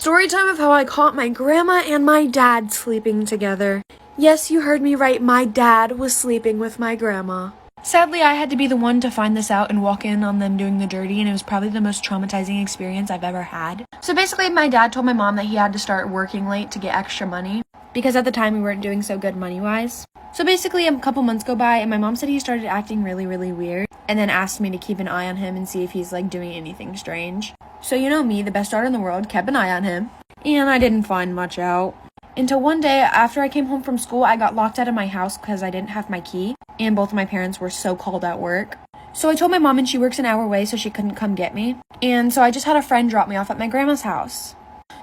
Story time of how I caught my grandma and my dad sleeping together. Yes, you heard me right, my dad was sleeping with my grandma. Sadly, I had to be the one to find this out and walk in on them doing the dirty, and it was probably the most traumatizing experience I've ever had. So basically, my dad told my mom that he had to start working late to get extra money, because at the time we weren't doing so good money-wise. So basically, a couple months go by, and my mom said he started acting really, really weird, and then asked me to keep an eye on him and see if he's, doing anything strange. So you know me, the best daughter in the world, kept an eye on him, and I didn't find much out. Until one day, after I came home from school, I got locked out of my house because I didn't have my key, and both of my parents were so called at work. So I told my mom, and she works an hour away, so she couldn't come get me. And so I just had a friend drop me off at my grandma's house.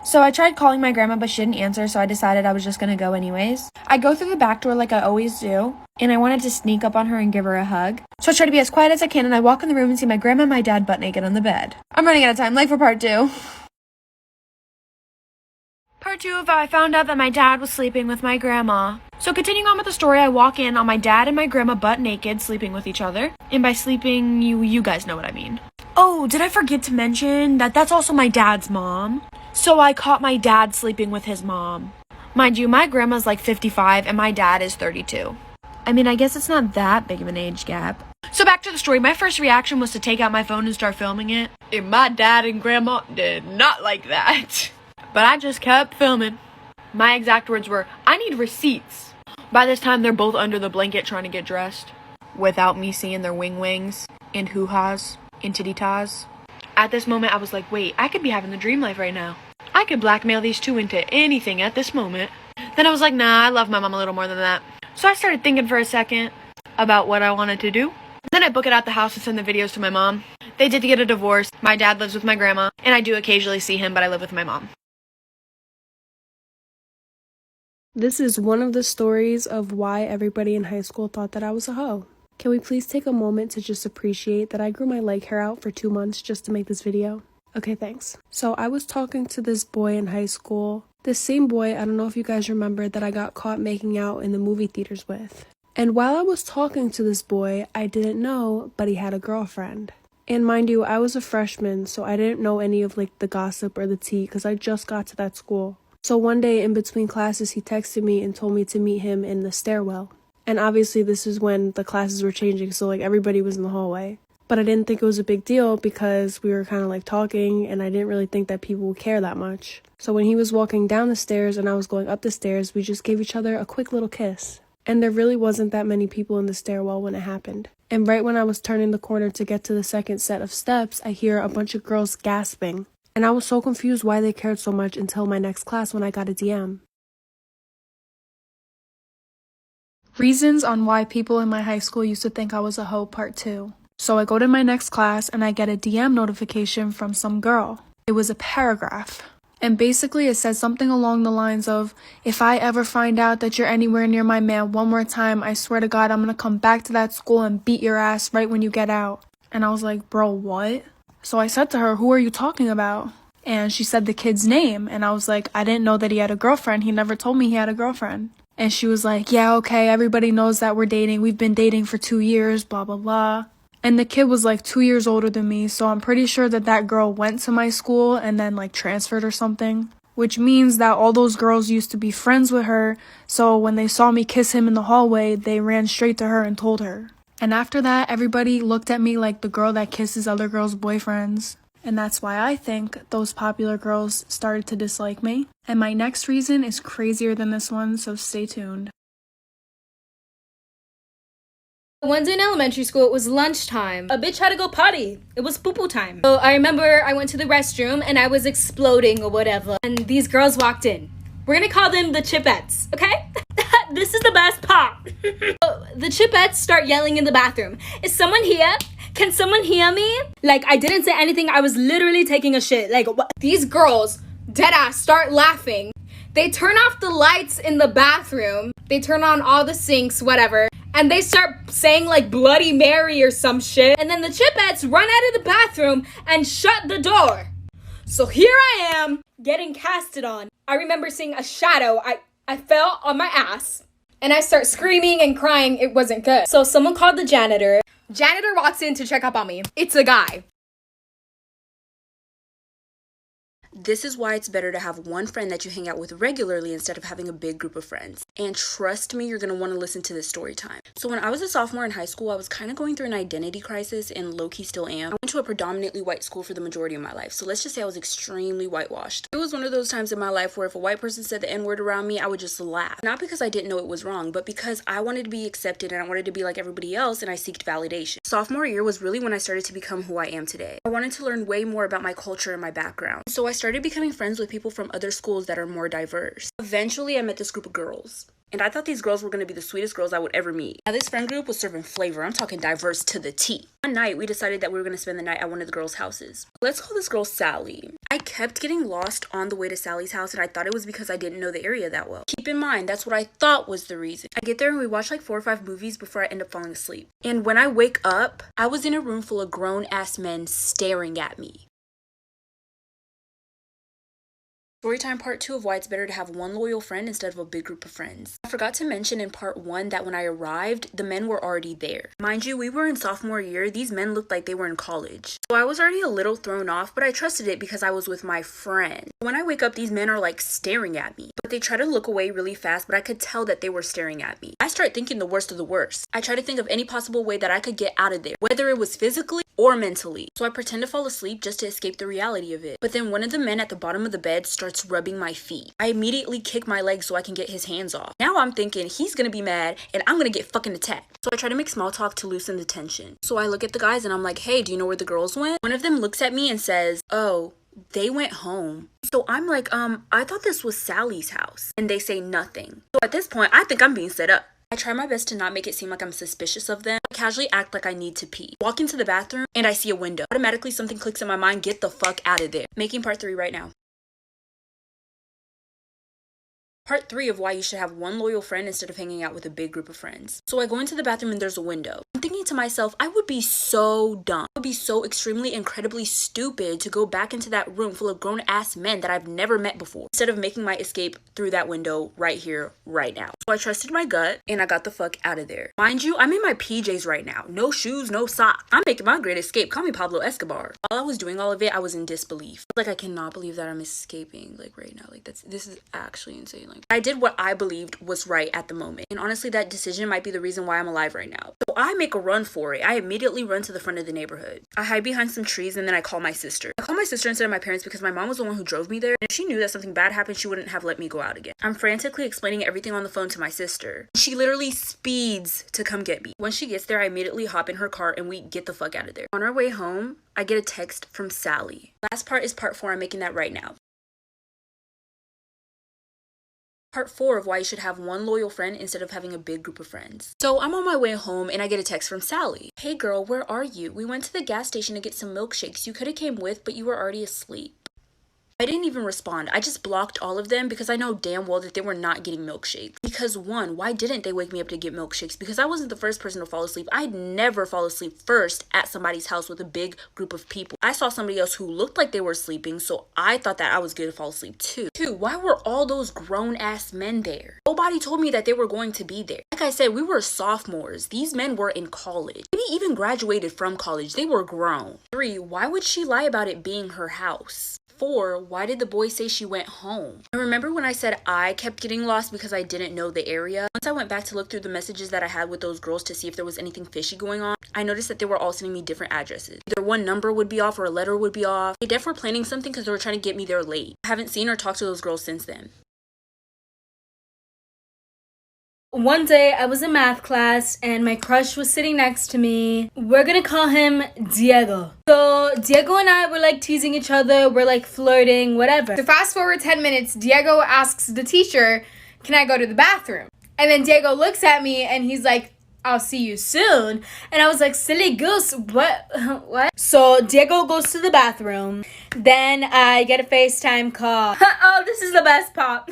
So I tried calling my grandma, but she didn't answer, so I decided I was just gonna go anyways. I go through the back door like I always do, and I wanted to sneak up on her and give her a hug. So I try to be as quiet as I can, and I walk in the room and see my grandma and my dad butt naked on the bed. I'm running out of time. Late for part 2. Part 2 of how I found out that my dad was sleeping with my grandma. So continuing on with the story, I walk in on my dad and my grandma butt naked sleeping with each other. And by sleeping, you guys know what I mean. Oh, did I forget to mention that that's also my dad's mom? So I caught my dad sleeping with his mom. Mind you, my grandma's 55 and my dad is 32. I mean, I guess it's not that big of an age gap. So back to the story, my first reaction was to take out my phone and start filming it. And my dad and grandma did not like that. But I just kept filming. My exact words were, I need receipts. By this time, they're both under the blanket trying to get dressed. Without me seeing their wing-wings and hoo-has and titty-tas. At this moment, I was like, wait, I could be having the dream life right now. I could blackmail these two into anything at this moment. Then I was like, nah, I love my mom a little more than that. So I started thinking for a second about what I wanted to do. Then I book it out the house and send the videos to my mom. They did get a divorce. My dad lives with my grandma. And I do occasionally see him, but I live with my mom. This is one of the stories of why everybody in high school thought that I was a hoe. Can we please take a moment to just appreciate that I grew my leg hair out for 2 months just to make this video? Okay, thanks. So I was talking to this boy in high school. This same boy, I don't know if you guys remember, that I got caught making out in the movie theaters with. And while I was talking to this boy, I didn't know, but he had a girlfriend. And mind you, I was a freshman, so I didn't know any of the gossip or the tea because I just got to that school. So one day in between classes, he texted me and told me to meet him in the stairwell. And obviously this is when the classes were changing, so everybody was in the hallway. But I didn't think it was a big deal because we were kind of talking and I didn't really think that people would care that much. So when he was walking down the stairs and I was going up the stairs, we just gave each other a quick little kiss. And there really wasn't that many people in the stairwell when it happened. And right when I was turning the corner to get to the second set of steps, I hear a bunch of girls gasping. And I was so confused why they cared so much until my next class when I got a DM. Reasons on why people in my high school used to think I was a hoe, part 2. So I go to my next class and I get a DM notification from some girl. It was a paragraph. And basically it said something along the lines of, if I ever find out that you're anywhere near my man one more time, I swear to God, I'm gonna come back to that school and beat your ass right when you get out. And I was like, bro, what? So I said to her, who are you talking about? And she said the kid's name. And I was like, I didn't know that he had a girlfriend. He never told me he had a girlfriend. And she was like, yeah, okay, everybody knows that we're dating. We've been dating for 2 years, blah, blah, blah. And the kid was 2 years older than me. So I'm pretty sure that that girl went to my school and then transferred or something. Which means that all those girls used to be friends with her. So when they saw me kiss him in the hallway, they ran straight to her and told her. And after that, everybody looked at me like the girl that kisses other girls' boyfriends. And that's why I think those popular girls started to dislike me. And my next reason is crazier than this one, so stay tuned. One day in elementary school, it was lunchtime. A bitch had to go potty. It was poo-poo time. So I remember I went to the restroom and I was exploding or whatever. And these girls walked in. We're gonna call them the Chipettes, okay? This is the best part. So the Chipettes start yelling in the bathroom. Is someone here? Can someone hear me? I didn't say anything. I was literally taking a shit. What? These girls, deadass, start laughing. They turn off the lights in the bathroom. They turn on all the sinks, whatever. And they start saying Bloody Mary or some shit. And then the Chipettes run out of the bathroom and shut the door. So here I am getting casted on. I remember seeing a shadow. I fell on my ass. And I start screaming and crying. It wasn't good. So someone called the janitor. Janitor walks in to check up on me. It's a guy. This is why it's better to have one friend that you hang out with regularly instead of having a big group of friends. And trust me, you're gonna want to listen to this story time. So when I was a sophomore in high school, I was kind of going through an identity crisis, and low-key still am. I went to a predominantly white school for the majority of my life, so let's just say I was extremely whitewashed. It was one of those times in my life where if a white person said the N-word around me, I would just laugh. Not because I didn't know it was wrong, but because I wanted to be accepted and I wanted to be like everybody else, and I seeked validation. Sophomore year was really when I started to become who I am today. I wanted to learn way more about my culture and my background, so I started becoming friends with people from other schools that are more diverse. Eventually, I met this group of girls, and I thought these girls were going to be the sweetest girls I would ever meet. Now, this friend group was serving flavor. I'm talking diverse to the T. One night, we decided that we were going to spend the night at one of the girls' houses. Let's call this girl Sally. I kept getting lost on the way to Sally's house, and I thought it was because I didn't know the area that well. Keep in mind, that's what I thought was the reason. I get there and we watch like 4 or 5 movies before I end up falling asleep. And when I wake up, I was in a room full of grown-ass men staring at me. Storytime part 2 of why it's better to have one loyal friend instead of a big group of friends. I forgot to mention in part 1 that when I arrived, the men were already there. Mind you, we were in sophomore year. These men looked like they were in college. So I was already a little thrown off, but I trusted it because I was with my friend. When I wake up, these men are like staring at me. But they try to look away really fast, but I could tell that they were staring at me. I start thinking the worst of the worst. I try to think of any possible way that I could get out of there, whether it was physically or mentally. So I pretend to fall asleep just to escape the reality of it. But then one of the men at the bottom of the bed starts rubbing my feet. I immediately kick my leg so I can get his hands off. Now I'm thinking he's gonna be mad and I'm gonna get fucking attacked. So I try to make small talk to loosen the tension. So I look at the guys and I'm like, hey, do you know where the girls went? One of them looks at me and says, oh, they went home. So I'm like, I thought this was Sally's house. And they say nothing. So at this point, I think I'm being set up. I try my best to not make it seem like I'm suspicious of them. I casually act like I need to pee. Walk into the bathroom and I see a window. Automatically something clicks in my mind, get the fuck out of there. Making part 3 right now. Part 3 of why you should have one loyal friend instead of hanging out with a big group of friends. So I go into the bathroom and there's a window. I'm thinking to myself, I would be so dumb. I would be so extremely, incredibly stupid to go back into that room full of grown-ass men that I've never met before, instead of making my escape through that window right here, right now. So I trusted my gut and I got the fuck out of there. Mind you, I'm in my PJs right now. No shoes, no socks. I'm making my great escape. Call me Pablo Escobar. While I was doing all of it, I was in disbelief. Like, I cannot believe that I'm escaping, like, right now. Like, this is actually insane. Like, I did what I believed was right at the moment. And honestly, that decision might be the reason why I'm alive right now. So I make a run for it. I immediately run to the front of the neighborhood. I hide behind some trees and then I call my sister. I call my sister instead of my parents because my mom was the one who drove me there. And if she knew that something bad happened, she wouldn't have let me go out again. I'm frantically explaining everything on the phone to my sister. She literally speeds to come get me. When she gets there, I immediately hop in her car and we get the fuck out of there. On our way home, I get a text from Sally. Last part is part 4. I'm making that right now. Part 4 of why you should have one loyal friend instead of having a big group of friends. So I'm on my way home and I get a text from Sally. Hey girl, where are you? We went to the gas station to get some milkshakes. You could have came with, but you were already asleep. I didn't even respond. I just blocked all of them because I know damn well that they were not getting milkshakes. Because one, why didn't they wake me up to get milkshakes? Because I wasn't the first person to fall asleep. I'd never fall asleep first at somebody's house with a big group of people. I saw somebody else who looked like they were sleeping, so I thought that I was good to fall asleep too. Two, why were all those grown-ass men there? Nobody told me that they were going to be there. Like I said, we were sophomores. These men were in college. Maybe even graduated from college. They were grown. 3, why would she lie about it being her house? 4, why did the boy say she went home? I remember when I said I kept getting lost because I didn't know the area. Once I went back to look through the messages that I had with those girls to see if there was anything fishy going on, I noticed that they were all sending me different addresses. Either one number would be off or a letter would be off. They definitely were planning something because they were trying to get me there late. I haven't seen or talked to those girls since then. One day I was in math class and my crush was sitting next to me. We're gonna call him Diego. So Diego and I were like teasing each other, we're like flirting, whatever. So fast forward 10 minutes, Diego asks the teacher, can I go to the bathroom? And then Diego looks at me and he's like, I'll see you soon. And I was like, silly goose, what? So Diego goes to the bathroom. Then I get a FaceTime call. Oh, this is the best part.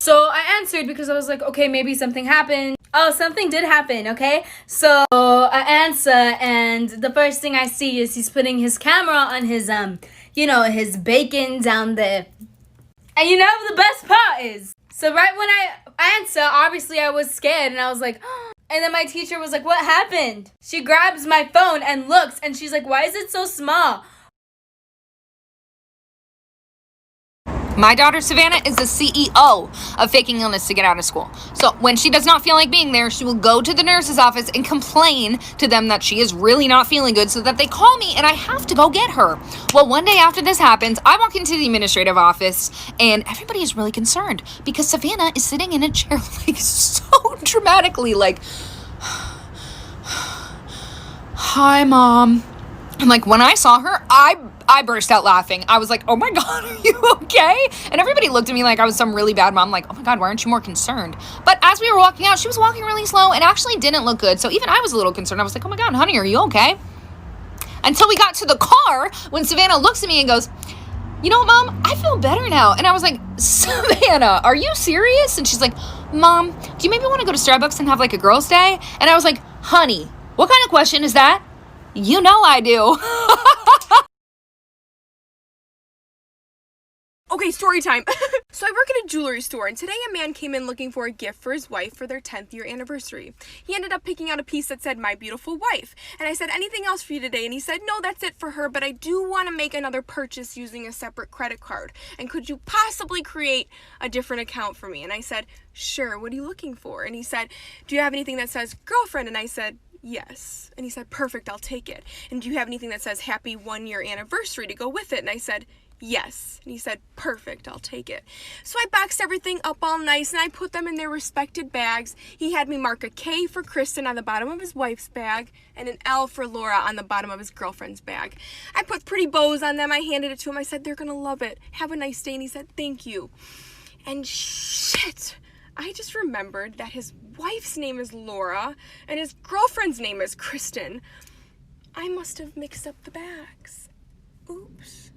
So I answered because I was like, okay, maybe something happened. Oh, something did happen, okay? So I answer and the first thing I see is he's putting his camera on his, his bacon down there. And you know what the best part is? So right when I answer, obviously I was scared and I was like, and then my teacher was like, what happened? She grabs my phone and looks and she's like, why is it so small? My daughter Savannah is the CEO of faking illness to get out of school. So when she does not feel like being there, she will go to the nurse's office and complain to them that she is really not feeling good so that they call me and I have to go get her. Well, one day after this happens, I walk into the administrative office and everybody is really concerned because Savannah is sitting in a chair like so dramatically like, hi, Mom. And like when I saw her, I burst out laughing. I was like, oh my God, are you okay? And everybody looked at me like I was some really bad mom. Like, oh my God, why aren't you more concerned? But as we were walking out, she was walking really slow and actually didn't look good. So even I was a little concerned. I was like, oh my God, honey, are you okay? Until we got to the car when Savannah looks at me and goes, you know what, Mom? I feel better now. And I was like, Savannah, are you serious? And she's like, Mom, do you maybe want to go to Starbucks and have like a girls' day? And I was like, honey, what kind of question is that? You know I do. Okay, story time. So I work at a jewelry store, and today a man came in looking for a gift for his wife for their 10th year anniversary. He ended up picking out a piece that said, my beautiful wife. And I said, anything else for you today? And he said, no, that's it for her, but I do want to make another purchase using a separate credit card. And could you possibly create a different account for me? And I said, sure, what are you looking for? And he said, do you have anything that says girlfriend? And I said, yes. And he said, perfect, I'll take it. And do you have anything that says happy 1 year anniversary to go with it? And I said, yes. And he said, perfect, I'll take it. So I boxed everything up all nice and I put them in their respected bags. He had me mark a K for Kristen on the bottom of his wife's bag and an L for Laura on the bottom of his girlfriend's bag. I put pretty bows on them. I handed it to him. I said, they're gonna love it. Have a nice day. And he said, thank you. And shit, I just remembered that his wife's name is Laura and his girlfriend's name is Kristen. I must have mixed up the bags. Oops.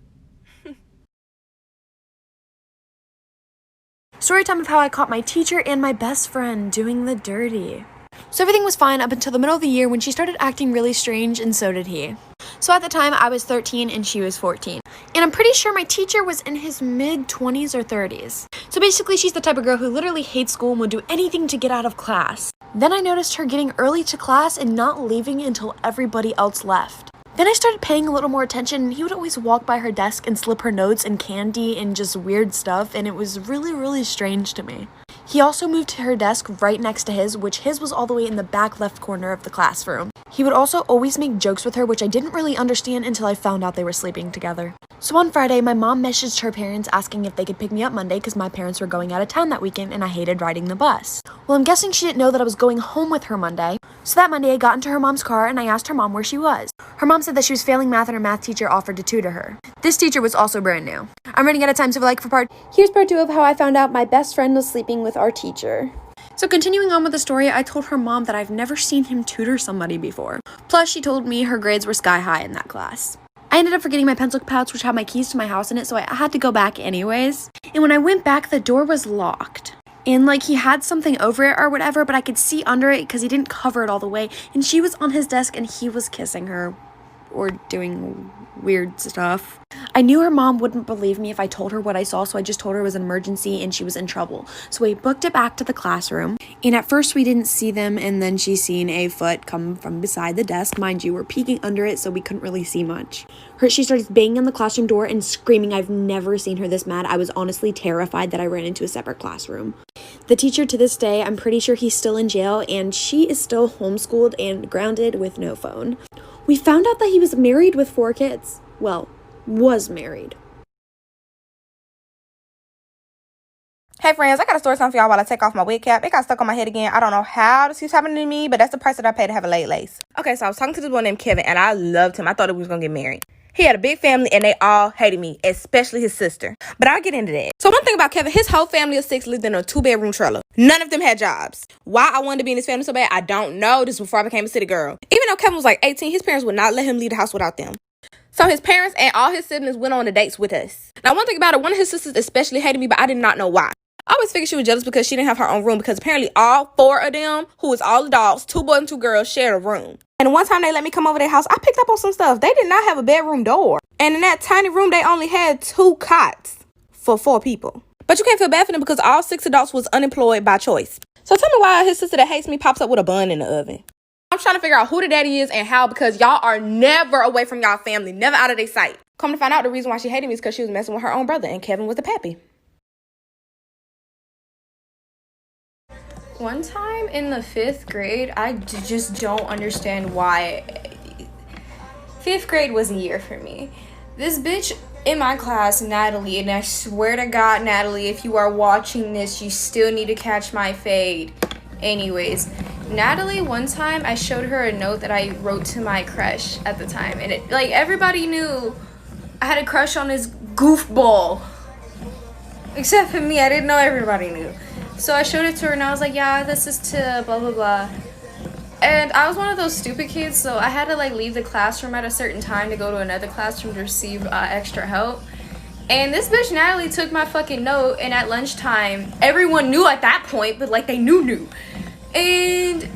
Story time of how I caught my teacher and my best friend doing the dirty. So everything was fine up until the middle of the year when she started acting really strange, and so did he. So at the time, I was 13 and she was 14. And I'm pretty sure my teacher was in his mid-20s or 30s. So basically, she's the type of girl who literally hates school and would do anything to get out of class. Then I noticed her getting early to class and not leaving until everybody else left. Then I started paying a little more attention, and he would always walk by her desk and slip her notes and candy and just weird stuff, and it was really, really strange to me. He also moved to her desk right next to his, which his was all the way in the back left corner of the classroom. He would also always make jokes with her, which I didn't really understand until I found out they were sleeping together. So on Friday, my mom messaged her parents asking if they could pick me up Monday because my parents were going out of town that weekend and I hated riding the bus. Well, I'm guessing she didn't know that I was going home with her Monday. So that Monday, I got into her mom's car and I asked her mom where she was. Her mom said that she was failing math and her math teacher offered to tutor her. This teacher was also brand new. I'm running out of time, so for part, here's part 2 of how I found out my best friend was sleeping with our teacher. So continuing on with the story, I told her mom that I've never seen him tutor somebody before. Plus, she told me her grades were sky high in that class. I ended up forgetting my pencil pouch, which had my keys to my house in it, so I had to go back anyways. And when I went back, the door was locked. And like he had something over it or whatever, but I could see under it because he didn't cover it all the way. And she was on his desk and he was kissing her or doing weird stuff. I knew her mom wouldn't believe me if I told her what I saw, so I just told her it was an emergency and she was in trouble. So we booked it back to the classroom. And at first we didn't see them, and then she seen a foot come from beside the desk. Mind you, we're peeking under it, so we couldn't really see much. She started banging on the classroom door and screaming. I've never seen her this mad. I was honestly terrified that I ran into a separate classroom. The teacher to this day, I'm pretty sure he's still in jail, and she is still homeschooled and grounded with no phone. We found out that he was married with 4 kids. Well, was married. Hey friends, I got a story time for y'all while I take off my wig cap. It got stuck on my head again. I don't know how this keeps happening to me, but that's the price that I paid to have a laid lace. Okay, so I was talking to this one named Kevin, and I loved him. I thought we was gonna get married. He had a big family, and they all hated me, especially his sister. But I'll get into that. So one thing about Kevin, his whole family of 6 lived in a 2-bedroom trailer. None of them had jobs. Why I wanted to be in his family so bad, I don't know. This was before I became a city girl. Even though Kevin was like 18, his parents would not let him leave the house without them. So his parents and all his siblings went on the dates with us. Now, one thing about it, one of his sisters especially hated me, but I did not know why. I always figured she was jealous because she didn't have her own room, because apparently all 4 of them, who was all adults, 2 boys and 2 girls, shared a room. And one time they let me come over their house, I picked up on some stuff. They did not have a bedroom door. And in that tiny room, they only had 2 cots for 4 people. But you can't feel bad for them because all 6 adults was unemployed by choice. So tell me why his sister that hates me pops up with a bun in the oven. I'm trying to figure out who the daddy is and how, because y'all are never away from y'all family, never out of their sight. Come to find out, the reason why she hated me is because she was messing with her own brother, and Kevin was the pappy. one time in the 5th grade, just don't understand why. 5th grade was a year for me. This bitch in my class, Natalie, and I swear to God, Natalie, if you are watching this, you still need to catch my fade. Anyways, Natalie, one time I showed her a note that I wrote to my crush at the time, and it, like, everybody knew I had a crush on this goofball. Except for me, I didn't know everybody knew. So I showed it to her and I was like, yeah, this is to blah blah blah. And I was one of those stupid kids, so I had to like leave the classroom at a certain time to go to another classroom to receive extra help. And this bitch Natalie took my fucking note, and at lunchtime, everyone knew at that point, but like they knew. And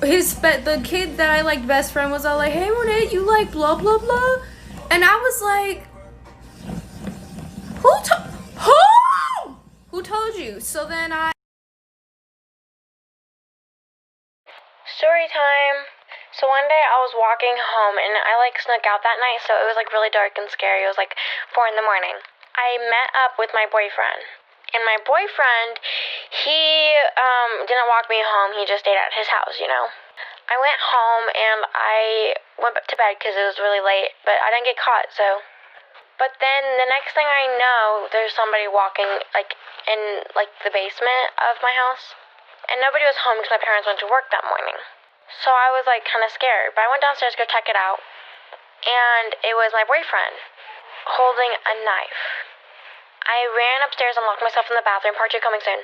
the kid that I liked best friend was all like, hey Monet, you like blah blah blah? And I was like, who told you? So then Story time. So one day I was walking home and I like snuck out that night, so it was like really dark and scary. It was like 4 a.m. I met up with my boyfriend. And my boyfriend, he didn't walk me home. He just stayed at his house, you know. I went home and I went to bed because it was really late, but I didn't get caught, so. But then the next thing I know, there's somebody walking like in like the basement of my house. And nobody was home because my parents went to work that morning. So I was like kind of scared. But I went downstairs to go check it out. And it was my boyfriend holding a knife. I ran upstairs and locked myself in the bathroom. Part 2 coming soon.